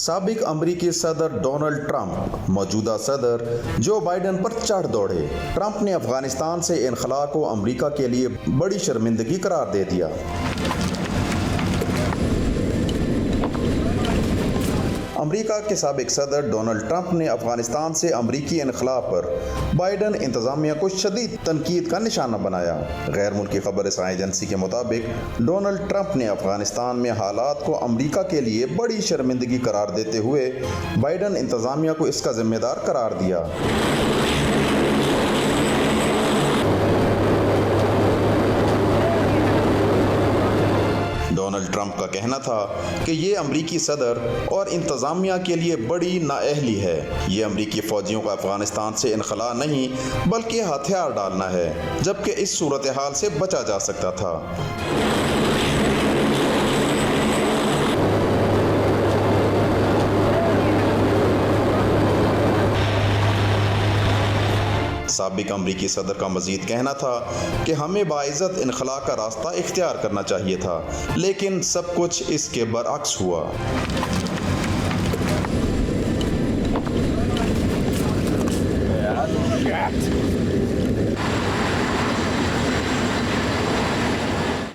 سابق امریکی صدر ڈونلڈ ٹرمپ موجودہ صدر جو بائیڈن پر چڑھ دوڑے۔ ٹرمپ نے افغانستان سے انخلاء کو امریکا کے لیے بڑی شرمندگی قرار دے دیا۔ امریکا کے سابق صدر ڈونلڈ ٹرمپ نے افغانستان سے امریکی انخلاء پر بائیڈن انتظامیہ کو شدید تنقید کا نشانہ بنایا۔ غیر ملکی خبر رساں ایجنسی کے مطابق ڈونلڈ ٹرمپ نے افغانستان میں حالات کو امریکا کے لیے بڑی شرمندگی قرار دیتے ہوئے بائیڈن انتظامیہ کو اس کا ذمہ دار قرار دیا۔ ڈونلڈ ٹرمپ کا کہنا تھا کہ یہ امریکی صدر اور انتظامیہ کے لیے بڑی نااہلی ہے۔ یہ امریکی فوجیوں کا افغانستان سے انخلاء نہیں بلکہ ہتھیار ڈالنا ہے، جبکہ اس صورتحال سے بچا جا سکتا تھا۔ سابق امریکی صدر کا مزید کہنا تھا کہ ہمیں باعزت انخلاء کا راستہ اختیار کرنا چاہیے تھا، لیکن سب کچھ اس کے برعکس ہوا۔